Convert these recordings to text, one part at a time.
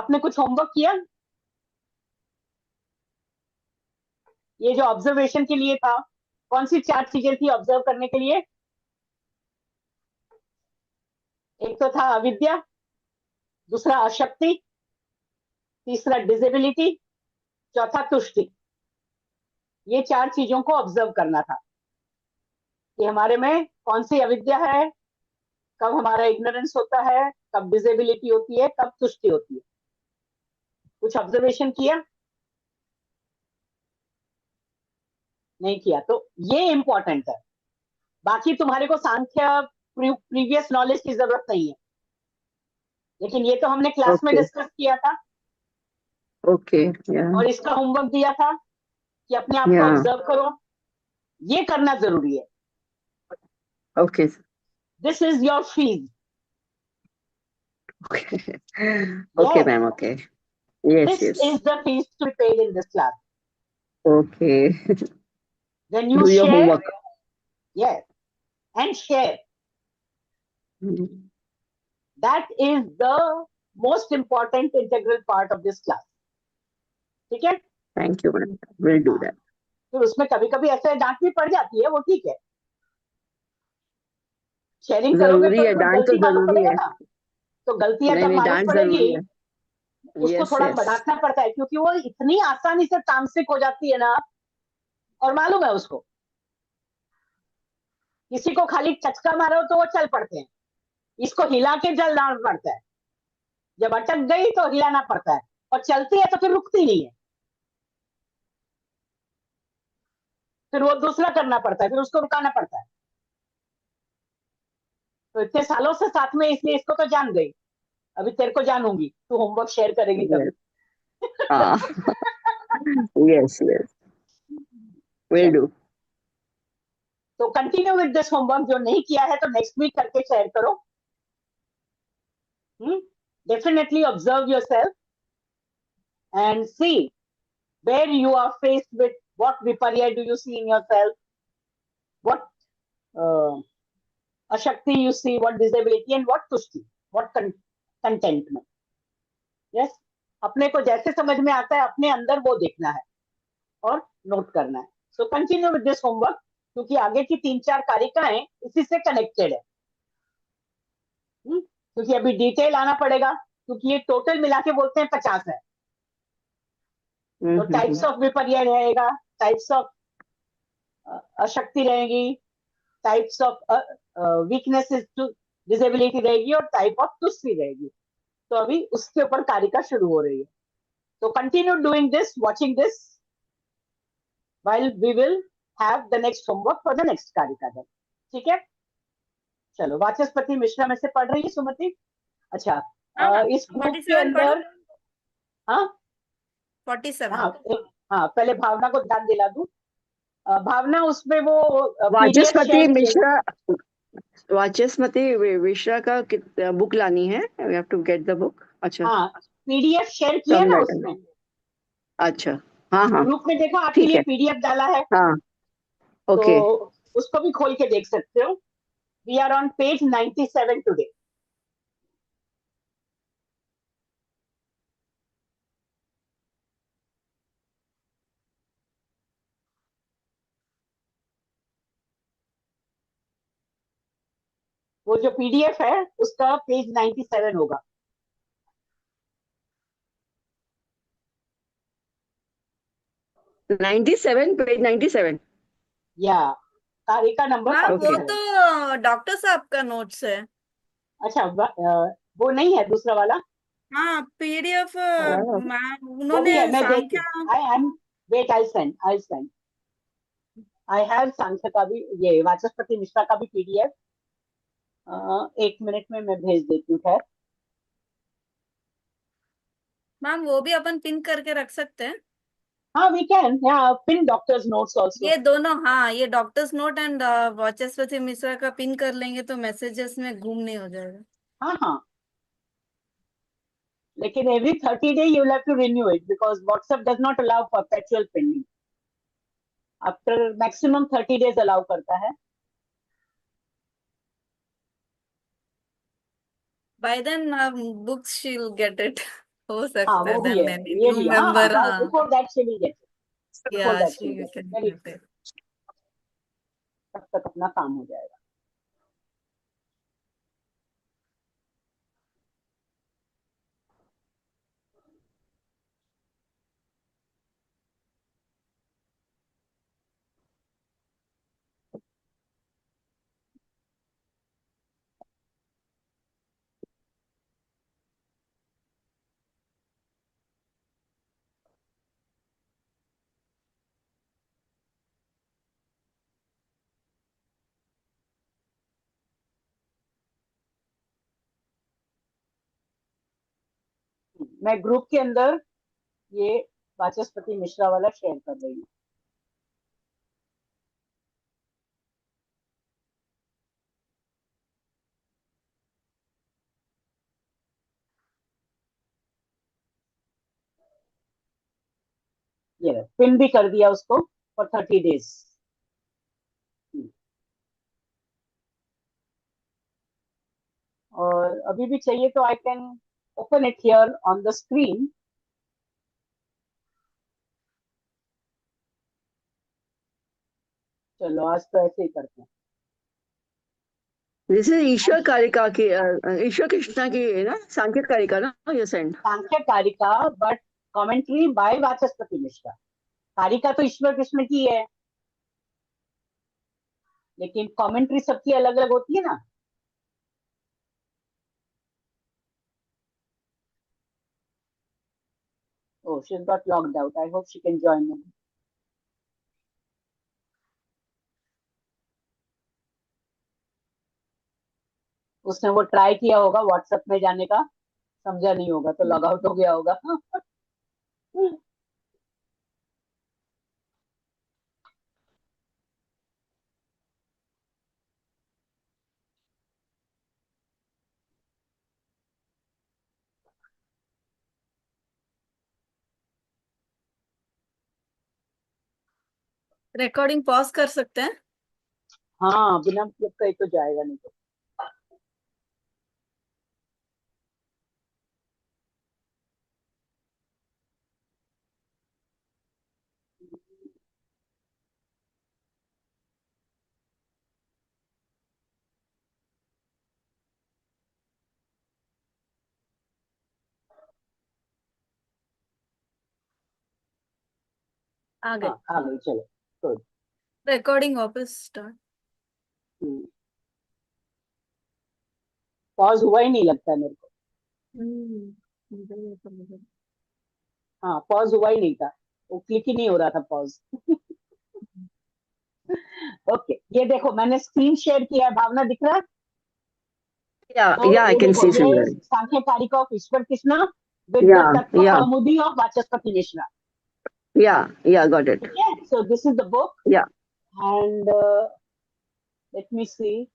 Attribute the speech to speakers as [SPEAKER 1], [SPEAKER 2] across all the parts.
[SPEAKER 1] आपने कुछ होमवर्क किया? ये जो ऑब्जर्वेशन के लिए था, कौन सी चार चीजें थी ऑब्जर्व करने के लिए? एक तो था अविद्या, दूसरा अशक्ति, तीसरा डिसेबिलिटी, चौथा तुष्टि। ये चार चीजों को ऑब्जर्व करना था कि हमारे में कौन सी अविद्या है, कब हमारा इग्नोरेंस होता है, कब डिसेबिलिटी होती है, कब तुष्टि होती है। कुछ ऑब्जर्वेशन किया? नहीं किया तो ये इंपॉर्टेंट है। बाकी तुम्हारे को सांख्य प्रीवियस नॉलेज की जरूरत नहीं है, लेकिन ये तो हमने क्लास में
[SPEAKER 2] ओके
[SPEAKER 1] डिस्कस किया था
[SPEAKER 2] ओके। या
[SPEAKER 1] और इसका होमवर्क दिया था कि अपने आप को
[SPEAKER 2] या
[SPEAKER 1] ऑब्जर्व करो। ये करना जरूरी है।
[SPEAKER 2] Okay
[SPEAKER 1] this is your fees.
[SPEAKER 2] Okay okay
[SPEAKER 1] yes,
[SPEAKER 2] ma'am. Okay. Yes
[SPEAKER 1] this
[SPEAKER 2] yes.
[SPEAKER 1] Is the fees to be paid in this class.
[SPEAKER 2] Okay.
[SPEAKER 1] When you
[SPEAKER 2] do your
[SPEAKER 1] share,
[SPEAKER 2] homework.
[SPEAKER 1] Yes, and share, that is the most important integral part of this class. ठीक है?
[SPEAKER 2] Thank you ma'am, will do
[SPEAKER 1] हाँ,
[SPEAKER 2] that.
[SPEAKER 1] फिर उसमें कभी कभी ऐसे डांट भी पड़ जाती है, वो ठीक है। शेयरिंग करोगे
[SPEAKER 2] जरूरी
[SPEAKER 1] तो
[SPEAKER 2] है,
[SPEAKER 1] तुम्हें
[SPEAKER 2] डांट तो
[SPEAKER 1] गलती मालूम
[SPEAKER 2] जरूरी
[SPEAKER 1] पड़ेगा
[SPEAKER 2] है।
[SPEAKER 1] ना। तो गलतियां
[SPEAKER 2] नहीं
[SPEAKER 1] जब
[SPEAKER 2] नहीं,
[SPEAKER 1] मालूम
[SPEAKER 2] डांट
[SPEAKER 1] पड़ेगी,
[SPEAKER 2] जरूरी है।
[SPEAKER 1] उसको
[SPEAKER 2] यस
[SPEAKER 1] थोड़ा
[SPEAKER 2] यस।
[SPEAKER 1] बढ़ाना पड़ता है, क्योंकि वो इतनी आसानी से तामसिक हो जाती है ना। और मालूम है उसको, किसी को खाली चचका मारो तो वो चल पड़ते हैं, इसको हिला के चलना पड़ता है। जब अटक गई तो हिलाना पड़ता है, और चलती है तो फिर रुकती नहीं है। फिर वो दूसरा करना पड़ता है, फिर उसको रुकाना पड़ता है। तो इतने सालों से साथ में, इसलिए इसको तो जान गई। अभी तेरे को जानूंगी, तू होमवर्क शेयर करेगी तभी।
[SPEAKER 2] यस। हाँ। यस यस, विल
[SPEAKER 1] चल,
[SPEAKER 2] डू।
[SPEAKER 1] तो कंटिन्यू विद दिस होमवर्क। जो नहीं किया है तो नेक्स्ट वीक करके शेयर करो। Definitely observe yourself and see where you are faced with what viparya do you see in yourself, what uh, ashakti you see, what disability, and what tushti, what contentment. Yes, अपने को जैसे समझ में आता है अपने अंदर वो देखना है और नोट करना है। So continue with this homework, क्योंकि आगे की तीन चार कारिकाएं इसी से कनेक्टेड है। क्योंकि अभी डिटेल आना पड़ेगा, क्योंकि ये टोटल मिला के बोलते हैं 50 है। तो टाइप्स
[SPEAKER 2] हम्म।
[SPEAKER 1] ऑफ विपर्य रहेगा, टाइप्स ऑफ अशक्ति रहेगी, types of weaknesses to disability रहेगी, और टाइप ऑफ तुस्सी रहेगी। तो अभी उसके ऊपर कारिका शुरू हो रही है। तो continue doing this, watching this, while we will have the next homework for the next कारिका then. ठीक है? चलो, वाचस्पति मिश्रा में से पढ़ रही है सुमति? अच्छा,
[SPEAKER 3] हाँ हाँ,
[SPEAKER 1] इस ग्रुप के
[SPEAKER 3] 47 पढ़ो।
[SPEAKER 1] अंदर, हाँ
[SPEAKER 3] 47।
[SPEAKER 1] हाँ हाँ, पहले भावना को ध्यान दिला दूं। भावना, उसमें वो पीडीएफ
[SPEAKER 2] वाचस्पति
[SPEAKER 1] शेयर किए।
[SPEAKER 2] मिश्रा, वाचस्पति मिश्रा का बुक लानी है, we have to get the book. अच्छा।
[SPEAKER 1] हाँ, पीडीएफ शेयर किया
[SPEAKER 2] फ्रॉम
[SPEAKER 1] ना
[SPEAKER 2] दैट।
[SPEAKER 1] उसमें।
[SPEAKER 2] अच्छा। हाँ हाँ।
[SPEAKER 1] ग्रुप में देखो, आपके
[SPEAKER 2] ठीक
[SPEAKER 1] लिए
[SPEAKER 2] है।
[SPEAKER 1] पीडीएफ डाला है।
[SPEAKER 2] हाँ।
[SPEAKER 1] तो
[SPEAKER 2] ओके।
[SPEAKER 1] उसको भी खोल के देख सकते हो। We are on page 97 today. वो जो पीडीएफ है उसका पेज 97 होगा।
[SPEAKER 2] 97, पेज 97।
[SPEAKER 1] या तारिका नंबर
[SPEAKER 3] मैम वो
[SPEAKER 2] ओके।
[SPEAKER 1] 47।
[SPEAKER 3] तो डॉक्टर साहब का नोट्स है।
[SPEAKER 1] अच्छा, वो नहीं है, दूसरा वाला।
[SPEAKER 3] हाँ पीडीएफ, मैम
[SPEAKER 1] वो
[SPEAKER 3] उन्होंने
[SPEAKER 1] भी है, मैं देखती
[SPEAKER 3] सांख्या।
[SPEAKER 1] हूँ। I am, wait, I send I have Sankhya का भी, ये वाचस्पति मिश्रा का भी पीडीएफ। एक मिनट में मैं भेज देती हूँ। खैर,
[SPEAKER 3] मैम वो भी अपन पिन करके रख सकते हैं।
[SPEAKER 1] हाँ, वी कैन, या पिन डॉक्टर्स नोट्स ऑल्सो।
[SPEAKER 3] ये दोनों, हाँ ये डॉक्टर्स नोट एंड वाचस्पति मिश्रा का पिन कर लेंगे तो मैसेजेस में घूम नहीं हो जाएगा।
[SPEAKER 1] हाँ हाँ, लेकिन every 30 day you will have to renew it, because WhatsApp does not allow perpetual pinning. After maximum 30 days allow करता है।
[SPEAKER 3] By then books she will get it हो
[SPEAKER 1] हाँ
[SPEAKER 3] सकता है
[SPEAKER 1] वो भी
[SPEAKER 3] देन
[SPEAKER 1] है,
[SPEAKER 3] मेबी
[SPEAKER 1] ये
[SPEAKER 3] न्यू
[SPEAKER 1] भी है। हाँ हाँ,
[SPEAKER 3] मेंबर। हाँ,
[SPEAKER 1] before that she will get it, before
[SPEAKER 3] या
[SPEAKER 1] that she
[SPEAKER 3] she
[SPEAKER 1] will get
[SPEAKER 3] can
[SPEAKER 1] it, very,
[SPEAKER 3] get it.
[SPEAKER 1] तब तक अपना काम हो जाएगा। मैं ग्रुप के अंदर ये वाचस्पति मिश्रा वाला शेयर कर रही हूँ। ये पिन भी कर दिया उसको फॉर 30 days। और अभी भी चाहिए तो I can open it here on the screen. चलो आज तो ऐसे ही करते हैं।
[SPEAKER 2] दिस इज ईश्वर कारिका की, ईश्वर कृष्णा की है ना, सांख्य कारिका ना, you send.
[SPEAKER 1] Sankhya Karika, but commentary by Vachaspati Mishra. Karika तो ईश्वर कृष्ण की है, लेकिन कमेंट्री सबकी अलग अलग होती है ना। Oh, she's got logged out. I hope she can join me. उसने वो ट्राई किया होगा व्हाट्सएप में जाने का, समझा नहीं होगा तो लॉग आउट हो गया होगा।
[SPEAKER 3] रिकॉर्डिंग पॉज कर सकते हैं।
[SPEAKER 1] हाँ, बिना मतलब कहीं तो जाएगा नहीं तो।
[SPEAKER 3] आ गए।
[SPEAKER 1] हाँ आ गई, चलो गुड।
[SPEAKER 3] रिकॉर्डिंग वापस स्टार्ट।
[SPEAKER 1] पॉज हुआ ही नहीं लगता मेरे को।
[SPEAKER 3] हम्म।
[SPEAKER 1] हाँ पॉज हुआ ही नहीं था, वो क्लिक ही नहीं हो रहा था पॉज। ओके, ये देखो मैंने स्क्रीन शेयर किया है, भावना दिख रहा है?
[SPEAKER 2] या
[SPEAKER 1] तो
[SPEAKER 2] या आई
[SPEAKER 1] ये
[SPEAKER 2] कैन
[SPEAKER 1] देखो,
[SPEAKER 2] सी
[SPEAKER 1] ये
[SPEAKER 2] सिमिलर।
[SPEAKER 1] सांख्य कारिका of Ishwar Krishna with the
[SPEAKER 2] या
[SPEAKER 1] तत्व
[SPEAKER 2] या
[SPEAKER 1] कौमुदी ऑफ वाचस्पति मिश्रा।
[SPEAKER 2] या गॉट इट।
[SPEAKER 1] ठीक है, so this is the book
[SPEAKER 2] या
[SPEAKER 1] and let me see.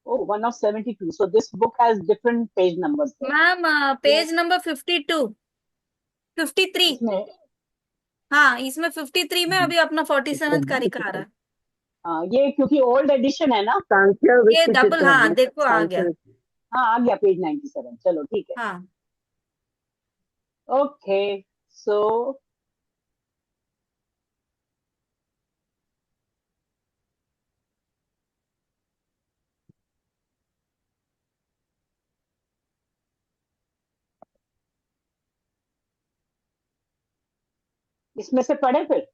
[SPEAKER 1] Oh, one of 72. So this book has different page numbers there.
[SPEAKER 3] Ma'am
[SPEAKER 1] ये
[SPEAKER 3] पेज नंबर 52, 53।
[SPEAKER 1] इसमें
[SPEAKER 3] हाँ, इसमें 53 में अभी अपना 47 कारिका आ रहा है।
[SPEAKER 1] ये क्योंकि ओल्ड एडिशन है ना।
[SPEAKER 2] सांख्य
[SPEAKER 3] ये
[SPEAKER 2] वित्त
[SPEAKER 3] डबल,
[SPEAKER 2] चित्र
[SPEAKER 3] हाँ
[SPEAKER 2] है,
[SPEAKER 3] देखो आ गया।
[SPEAKER 2] सांख्य।
[SPEAKER 1] हाँ आ गया पेज 97, चलो ठीक है।
[SPEAKER 3] हाँ,
[SPEAKER 1] ओके, सो इसमें से पढ़े फिर।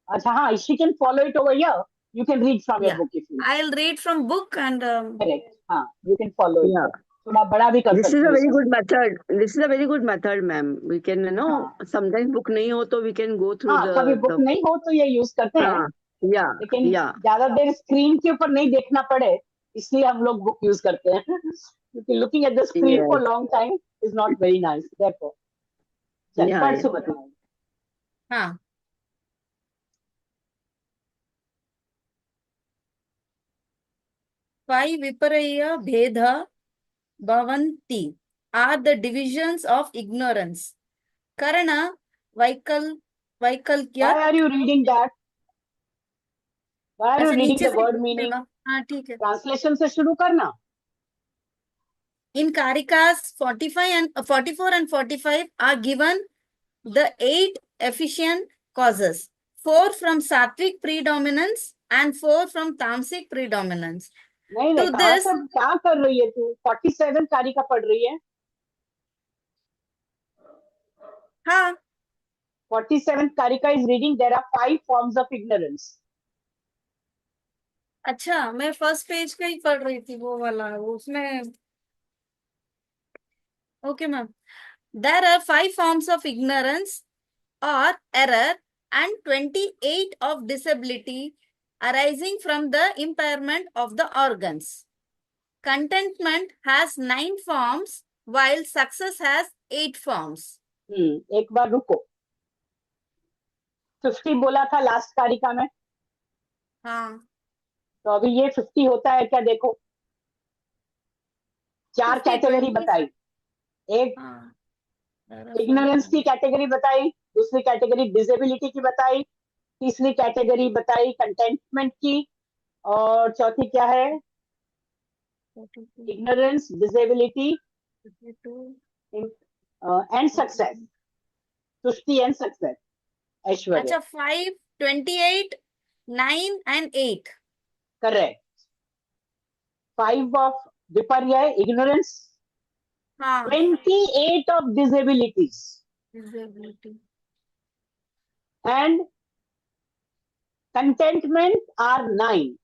[SPEAKER 1] अच्छा हाँ, you can follow it over here, you can read from your
[SPEAKER 3] या
[SPEAKER 1] book if you
[SPEAKER 3] I will read from book and
[SPEAKER 1] correct. हाँ, यू कैन फॉलो इट,
[SPEAKER 2] या
[SPEAKER 1] थोड़ा बड़ा भी कर
[SPEAKER 2] दिस इज
[SPEAKER 1] सकती
[SPEAKER 2] अ
[SPEAKER 1] हो
[SPEAKER 2] वेरी
[SPEAKER 1] इसको।
[SPEAKER 2] Good method, this is a very good method ma'am. We can no,
[SPEAKER 1] हाँ
[SPEAKER 2] समटाइम्स बुक नहीं हो तो वी कैन गो थ्रू
[SPEAKER 1] हाँ, कभी बुक
[SPEAKER 2] द।
[SPEAKER 1] नहीं हो तो ये यूज करते हैं,
[SPEAKER 2] हाँ या
[SPEAKER 1] लेकिन
[SPEAKER 2] या
[SPEAKER 1] ज्यादा देर स्क्रीन के ऊपर नहीं देखना पड़े, इसलिए हम लोग बुक यूज करते हैं। क्योंकि looking at the screen for
[SPEAKER 2] yes
[SPEAKER 1] long time is not very nice, देखो। चल पढ़
[SPEAKER 2] या
[SPEAKER 1] सुमति।
[SPEAKER 3] हाँ। फाइव विपर्य भेद भवन्ति are the divisions of ignorance. कर्ण वैकल वैकल्य।
[SPEAKER 1] Why are you reading that? Why are you
[SPEAKER 3] ऐसे
[SPEAKER 1] reading
[SPEAKER 3] नीचे
[SPEAKER 1] the
[SPEAKER 3] से
[SPEAKER 1] word meaning?
[SPEAKER 3] देगा। हाँ ठीक है।
[SPEAKER 1] ट्रांसलेशन से शुरू करना।
[SPEAKER 3] In Karikas 44 and 45 are given the 8 efficient causes. 4 from sattvic predominance and 4 from tamasic predominance.
[SPEAKER 1] नहीं नहीं,
[SPEAKER 3] To
[SPEAKER 1] कहाँ
[SPEAKER 3] this,
[SPEAKER 1] सब क्या कर रही है तू? 47 कारिका पढ़ रही है?
[SPEAKER 3] हाँ
[SPEAKER 1] 47th Karika is reading there are 5 forms of ignorance.
[SPEAKER 3] अच्छा, मैं फर्स्ट पेज का ही पढ़ रही थी, वो वाला उसमें. Okay ma'am. There are 5 forms of ignorance or error and 28 of disability arising from the impairment of the organs. Contentment has 9 forms while success has 8 forms.
[SPEAKER 1] एक बार रुको. 50 बोला था लास्ट कारिका में,
[SPEAKER 3] हाँ
[SPEAKER 1] तो अभी ये 50 होता है क्या? देखो, 4
[SPEAKER 3] 50,
[SPEAKER 1] कैटेगरी
[SPEAKER 3] 20.
[SPEAKER 1] बताई. एक
[SPEAKER 3] हाँ there are 5
[SPEAKER 1] इग्नोरेंस की
[SPEAKER 3] forms.
[SPEAKER 1] कैटेगरी बताई, दूसरी कैटेगरी डिसेबिलिटी की बताई, तीसरी कैटेगरी बताई कंटेंटमेंट की, और चौथी क्या है?
[SPEAKER 3] 42,
[SPEAKER 1] इग्नोरेंस, डिसेबिलिटी
[SPEAKER 3] 52.
[SPEAKER 1] And success. तुष्टि एंड सक्सेस. ऐश्वर्य.
[SPEAKER 3] अच्छा, 5, 28, 9 and 8.
[SPEAKER 1] करेक्ट. 5 ऑफ विपर्य, इग्नोरेंस.
[SPEAKER 3] हाँ
[SPEAKER 1] 28 of disabilities
[SPEAKER 3] disability.
[SPEAKER 1] and contentment are 9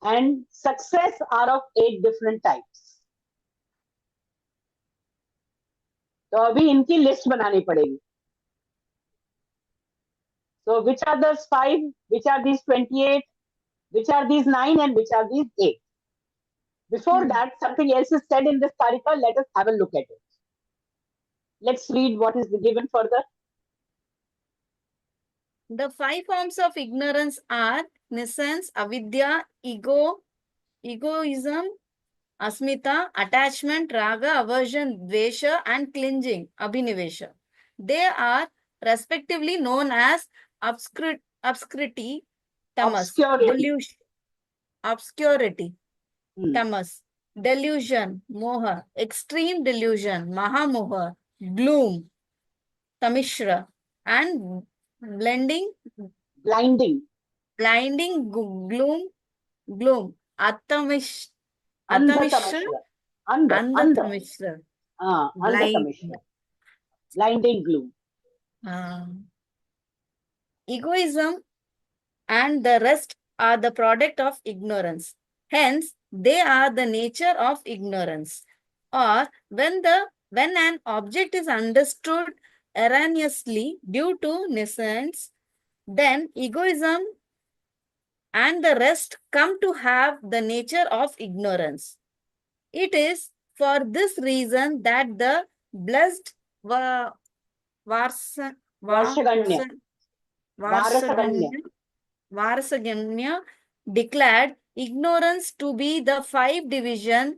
[SPEAKER 1] and success are of 8 different types. तो अभी इनकी लिस्ट बनानी पड़ेगी. So which are those 5, which are these 28, which are these 9 and which are these 8? Before that, something else is said in this karika. Let us have a look at it. Let's read what is given further.
[SPEAKER 3] The 5 forms of ignorance are nescience, avidya, egoism, asmita, attachment, raga, aversion, dvesha, and clinging, abhinivesha. They are respectively known as obscurity, tamas,
[SPEAKER 1] Obscurity.
[SPEAKER 3] delusion, obscurity,
[SPEAKER 1] Hmm.
[SPEAKER 3] tamas, delusion, moha, extreme delusion, mahamoha, gloom, tamishra, and blending,
[SPEAKER 1] Blinding.
[SPEAKER 3] gloom, attamishra,
[SPEAKER 1] Andhatamishra.
[SPEAKER 3] andhatamishra, blind,
[SPEAKER 1] Andhatamishra. Blinding gloom.
[SPEAKER 3] egoism, and the rest are the product of ignorance. Hence, they are the nature of ignorance. Or when an object is understood erroneously due to nescience, then egoism and the rest come to have the nature of ignorance. It is for this reason that the blessed Varsa,
[SPEAKER 1] Varshaganya.
[SPEAKER 3] Varsaganya, Varsaganya declared ignorance to be the 5 divisions.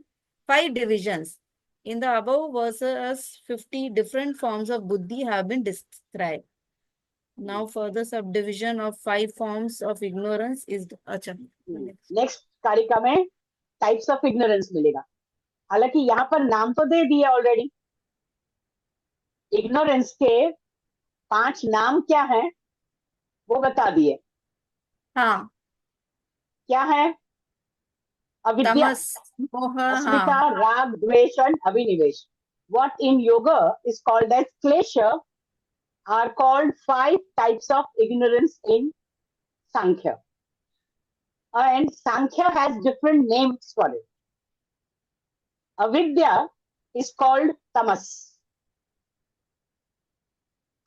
[SPEAKER 3] In the above verses, 50 different forms of buddhi have been described. Now further subdivision of 5 forms of ignorance is acha.
[SPEAKER 1] Next कारिका में types of ignorance मिलेगा. हालांकि यहाँ पर नाम तो दे दिए already. Ignorance के 5 नाम क्या हैं वो बता दिए.
[SPEAKER 3] हाँ
[SPEAKER 1] क्या है? अविद्या,
[SPEAKER 3] तमस, मोह,
[SPEAKER 1] अस्मिता,
[SPEAKER 3] हाँ
[SPEAKER 1] राग, द्वेष and अभिनिवेश. What in yoga is called as klesha are called 5 types of ignorance in Sankhya. And Sankhya has different names for it. Avidya is called tamas.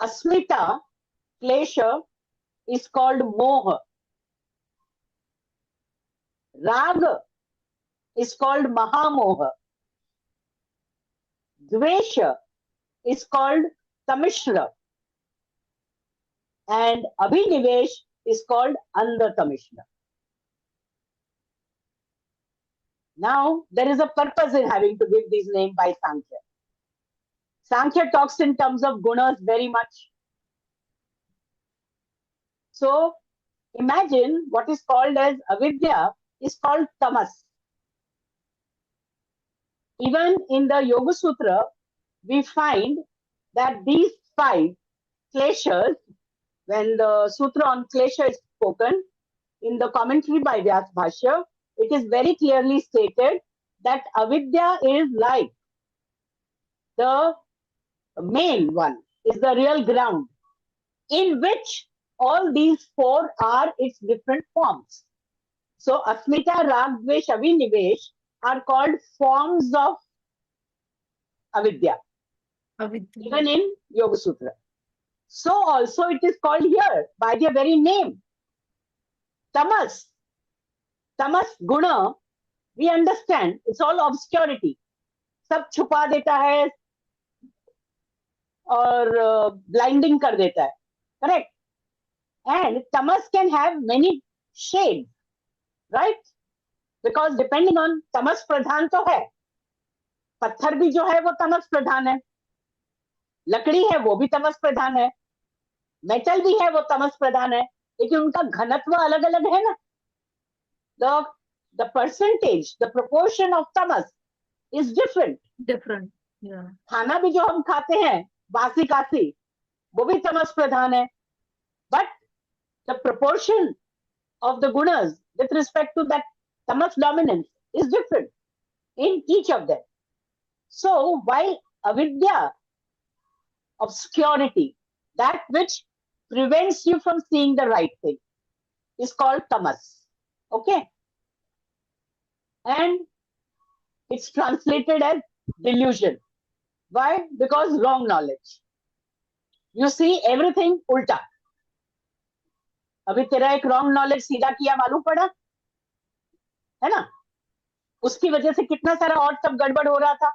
[SPEAKER 1] Asmita, klesha, is called moha. Raga is called mahamoha. Dvesha is called tamishra. And abhinivesh is called andhatamishra. Now, there is a purpose in having to give these names by Sankhya. Sankhya talks in terms of gunas very much. So, imagine what is called as avidya is called tamas. even in the Yoga Sutra, we find that these 5 kleshas, when the sutra on klesha is spoken in the commentary by Vyas Bhashya, it is very clearly stated that avidya is like the main one, is the real ground in which all these 4 are its different forms. So asmita, rag, dvesh, avinivesh are called forms of avidya, even in Yoga Sutra. So also it is called here by their very name. Tamas. Tamas guna, we understand, it's all obscurity. सब छुपा देता है और blinding कर देता है. Correct? And tamas can have many shades, right? Because depending on tamas pradhan तो है. पत्थर भी जो है वो तमस प्रधान है, लकड़ी है वो भी तमस प्रधान है, मेटल भी है वो तमस प्रधान है, लेकिन उनका घनत्व अलग अलग है ना. The percentage, the proportion of tamas is different.
[SPEAKER 3] Yeah.
[SPEAKER 1] खाना भी जो हम खाते हैं बासी कासी वो भी तमस प्रधान है, but the proportion of the gunas with respect to that tamas dominance is different in each of them. So while avidya, obscurity, that which prevents you from seeing the right thing, is called tamas. Okay? And it's translated as delusion. Why? Because wrong knowledge. You see everything ulta. अभी तेरा एक wrong knowledge सीधा किया मालूम पड़ा है ना, उसकी वजह से कितना सारा और सब गड़बड़ हो रहा था.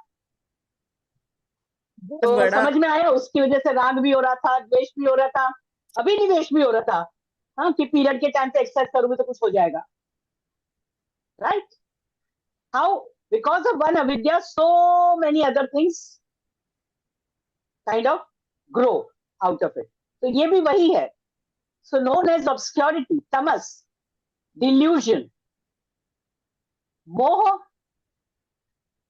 [SPEAKER 1] तो समझ में आया, उसकी वजह से राग भी हो रहा था, द्वेष भी हो रहा था, अभिनिवेश भी हो रहा था. हाँ, कि पीरियड के टाइम पे एक्सरसाइज करोगे तो कुछ हो जाएगा. Right? How? Because of one अविद्या so many other things kind of grow out of it. तो ये भी वही है. सो नोन एज ऑब्स्क्योरिटी, तमस, डिल्यूजन. मोह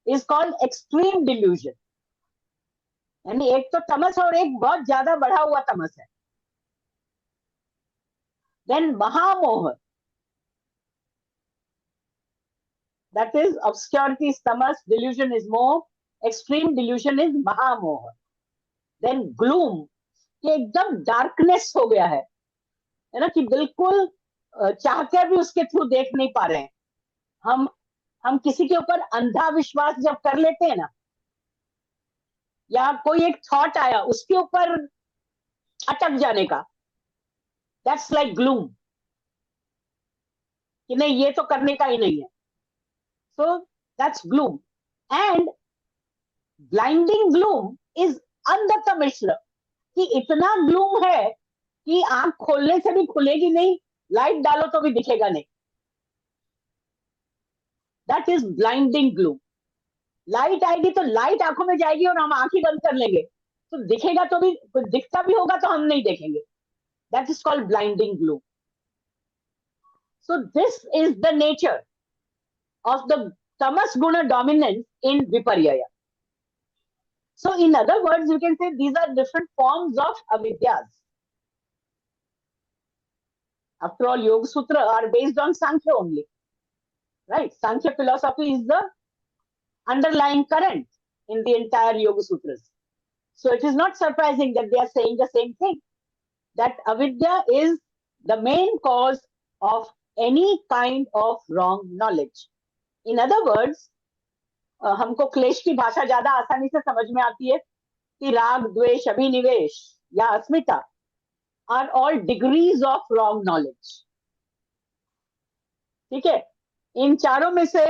[SPEAKER 1] इज कॉल्ड एक्सट्रीम डिल्यूजन. यानी एक तो तमस और एक बहुत ज्यादा बढ़ा हुआ तमस है. देन महामोह, दैट इज ऑब्स्क्योरिटी इज तमस, डिल्यूजन इज मोह, एक्सट्रीम डिल्यूजन इज महामोह. देन ग्लूम, कि एकदम डार्कनेस हो गया है ना, कि बिल्कुल चाह के भी उसके थ्रू देख नहीं पा रहे हैं. हम किसी के ऊपर अंधा विश्वास जब कर लेते हैं ना, या कोई एक थॉट आया उसके ऊपर अटक जाने का, दैट्स लाइक ग्लूम, कि नहीं ये तो करने का ही नहीं है. So that's gloom. And blinding gloom is अंधता मिश्र, कि इतना ग्लूम है कि आंख खोलने से भी खुलेगी नहीं, लाइट डालो तो भी दिखेगा नहीं. That is blinding gloom. Light आएगी तो लाइट आंखों में जाएगी और हम आंखें बंद कर लेंगे, तो दिखेगा तो भी, दिखता भी होगा तो हम नहीं देखेंगे. That is called blinding gloom. So this is the nature of the tamas guna dominance in viparyaya. So in other words, you can say these are different forms of avidyas. After all, Yoga Sutra are based on Sankhya only, right? Sankhya philosophy is the underlying current in the entire Yoga Sutras. So it is not surprising that they are saying the same thing, that avidya is the main cause of any kind of wrong knowledge. In other words, हमको क्लेश की भाषा ज्यादा आसानी से समझ में आती है कि राग, द्वेष, अभिनिवेश या अस्मिता are all degrees of wrong knowledge. ठीक है? इन चारों में से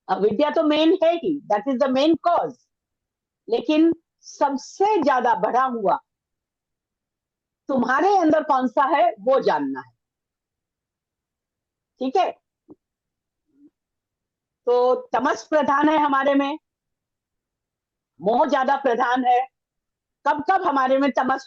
[SPEAKER 1] अविद्या तो मेन है ही, that is the main cause, लेकिन सबसे ज्यादा बढ़ा हुआ तुम्हारे अंदर कौन सा है वो जानना है. ठीक है? तो तमस प्रधान है हमारे में, मोह ज्यादा प्रधान है. कब कब हमारे में तमस